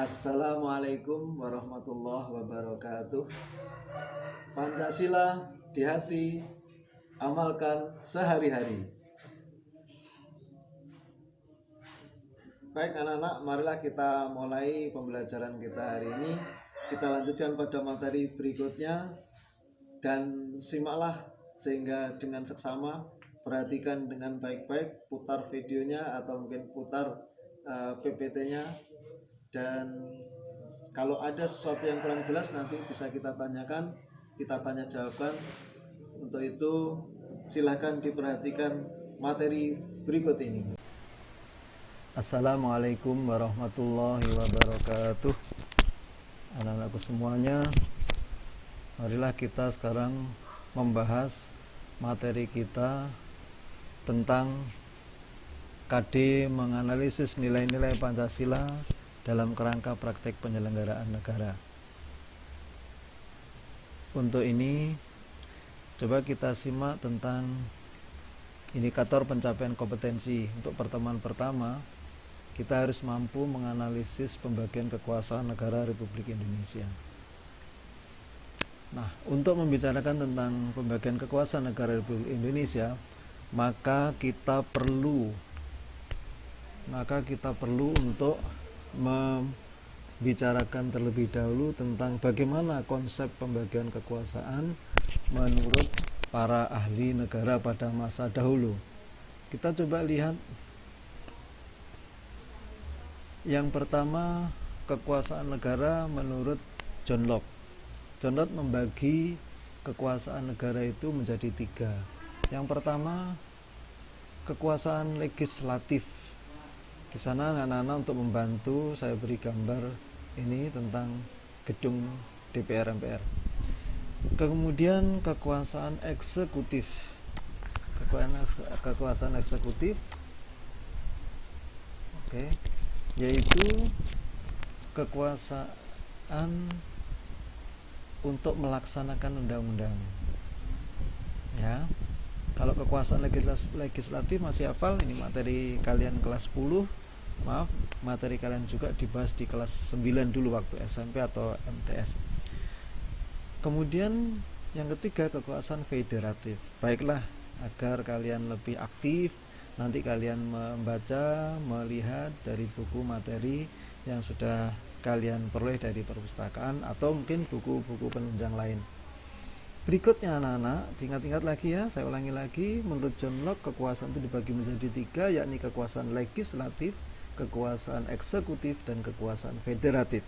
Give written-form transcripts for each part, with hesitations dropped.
Assalamualaikum warahmatullahi wabarakatuh. Pancasila di hati, amalkan sehari-hari. Baik anak-anak, marilah kita mulai pembelajaran kita hari ini. Kita lanjutkan pada materi berikutnya dan simaklah sehingga dengan seksama perhatikan dengan baik-baik, putar videonya atau mungkin putar PPT-nya, dan kalau ada sesuatu yang kurang jelas nanti bisa kita tanyakan, kita tanya jawabkan. Untuk itu silahkan diperhatikan materi berikut ini. Assalamualaikum warahmatullahi wabarakatuh. Anak-anakku semuanya, marilah kita sekarang membahas materi kita tentang KD menganalisis nilai-nilai Pancasila dalam kerangka praktek penyelenggaraan negara. Untuk ini, coba kita simak tentang indikator pencapaian kompetensi. Untuk pertemuan pertama, kita harus mampu menganalisis pembagian kekuasaan negara Republik Indonesia. Nah, untuk membicarakan tentang pembagian kekuasaan negara Republik Indonesia, maka kita perlu untuk membicarakan terlebih dahulu tentang bagaimana konsep pembagian kekuasaan menurut para ahli negara pada masa dahulu. Kita coba lihat. Yang pertama, kekuasaan negara menurut John Locke. John Locke membagi kekuasaan negara itu menjadi 3. Yang pertama, kekuasaan legislatif. Di sana anak-anak untuk membantu saya beri gambar ini tentang gedung DPR MPR. Kemudian kekuasaan eksekutif. Kekuasaan eksekutif. Yaitu kekuasaan untuk melaksanakan undang-undang. Ya. Kalau kekuasaan legislatif masih hafal, ini materi kalian kelas 10. Materi kalian juga dibahas di kelas 9 dulu waktu SMP atau MTS. Kemudian yang ketiga, kekuasaan federatif. Baiklah, agar kalian lebih aktif, nanti kalian membaca, melihat dari buku materi yang sudah kalian peroleh dari perpustakaan atau mungkin buku-buku penunjang lain. Berikutnya anak-anak, ingat-ingat lagi ya, saya ulangi lagi. Menurut John Locke, kekuasaan itu dibagi menjadi 3, yakni kekuasaan legislatif, kekuasaan eksekutif, dan kekuasaan federatif.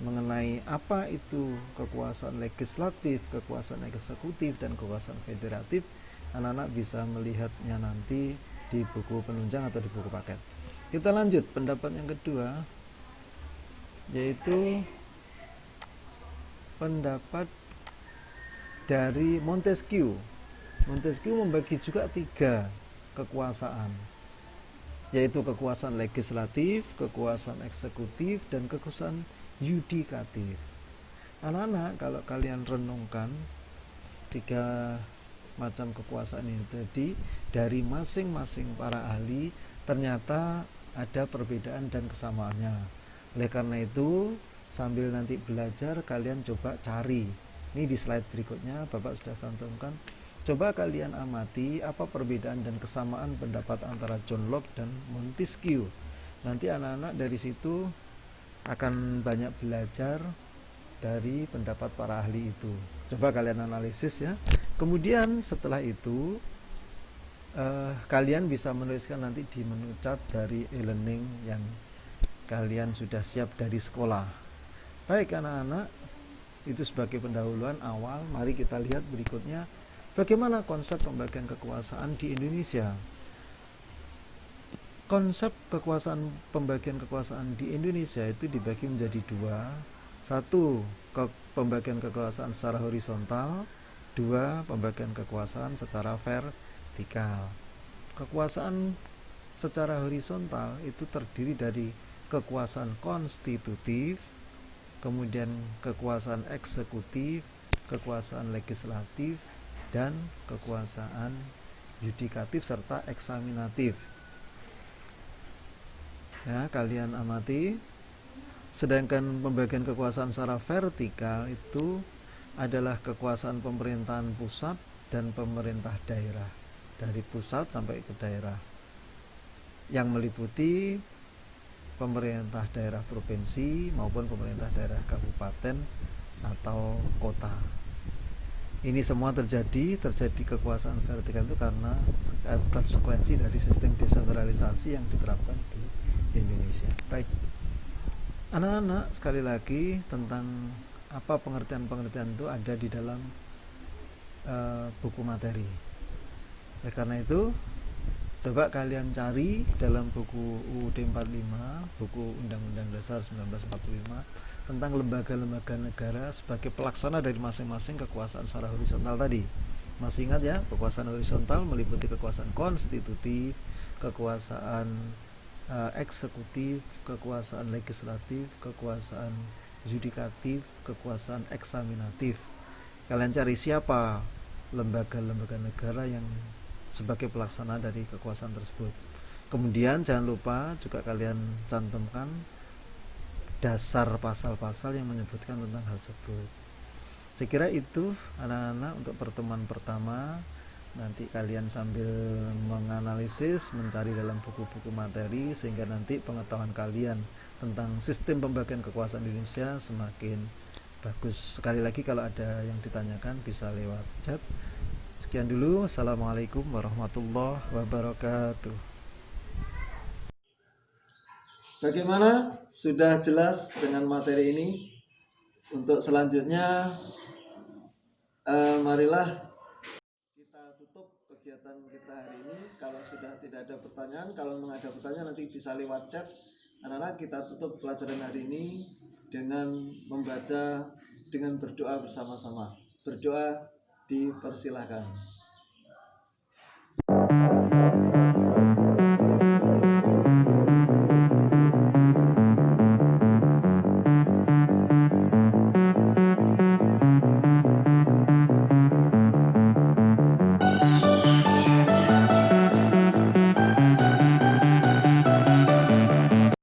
Mengenai apa itu kekuasaan legislatif, kekuasaan eksekutif, dan kekuasaan federatif, anak-anak bisa melihatnya nanti di buku penunjang atau di buku paket. Kita lanjut pendapat yang kedua, yaitu pendapat dari Montesquieu. Montesquieu membagi juga 3 kekuasaan, yaitu kekuasaan legislatif, kekuasaan eksekutif, dan kekuasaan yudikatif. Anak-anak, kalau kalian renungkan 3 macam kekuasaan ini tadi dari masing-masing para ahli, ternyata ada perbedaan dan kesamaannya. Oleh karena itu, sambil nanti belajar, kalian coba cari. Ini di slide berikutnya Bapak sudah cantumkan. Coba kalian amati apa perbedaan dan kesamaan pendapat antara John Locke dan Montesquieu. Nanti anak-anak dari situ akan banyak belajar dari pendapat para ahli itu. Coba kalian analisis ya. Kemudian setelah itu kalian bisa menuliskan nanti di menu chat dari e-learning yang kalian sudah siap dari sekolah. Baik anak-anak, itu sebagai pendahuluan awal. Mari kita lihat berikutnya bagaimana konsep pembagian kekuasaan di Indonesia. Konsep pembagian kekuasaan di Indonesia itu dibagi menjadi 2. 1, pembagian kekuasaan secara horizontal. 2, pembagian kekuasaan secara vertikal. Kekuasaan secara horizontal itu terdiri dari kekuasaan konstitutif, kemudian kekuasaan eksekutif, kekuasaan legislatif, dan kekuasaan yudikatif serta eksaminatif. Ya, kalian amati. Sedangkan pembagian kekuasaan secara vertikal itu adalah kekuasaan pemerintahan pusat dan pemerintah daerah, dari pusat sampai ke daerah, yang meliputi pemerintah daerah provinsi maupun pemerintah daerah kabupaten atau kota. Ini semua terjadi kekuasaan vertikal itu karena konsekuensi dari sistem desentralisasi yang diterapkan di Indonesia. Baik, anak-anak, sekali lagi tentang apa pengertian-pengertian itu ada di dalam buku materi. Oleh karena itu, coba kalian cari dalam buku UUD 45, buku Undang-Undang Dasar 1945, tentang lembaga-lembaga negara sebagai pelaksana dari masing-masing kekuasaan secara horizontal tadi. Masih ingat ya, kekuasaan horizontal meliputi kekuasaan konstitutif, kekuasaan eksekutif, kekuasaan legislatif, kekuasaan yudikatif, kekuasaan eksaminatif. Kalian cari siapa lembaga-lembaga negara yang sebagai pelaksana dari kekuasaan tersebut. Kemudian jangan lupa juga kalian cantumkan dasar pasal-pasal yang menyebutkan tentang hal tersebut. Saya kira itu anak-anak untuk pertemuan pertama. Nanti kalian sambil menganalisis, mencari dalam buku-buku materi, sehingga nanti pengetahuan kalian tentang sistem pembagian kekuasaan Indonesia semakin bagus. Sekali lagi kalau ada yang ditanyakan bisa lewat chat. Sekian dulu. Assalamualaikum warahmatullahi wabarakatuh. Bagaimana? Sudah jelas dengan materi ini? Untuk selanjutnya, marilah kita tutup kegiatan kita hari ini. Kalau sudah tidak ada pertanyaan, kalau memang ada pertanyaan nanti bisa lewat chat. Anak-anak, kita tutup pelajaran hari ini dengan membaca, dengan berdoa bersama-sama. Berdoa dipersilahkan.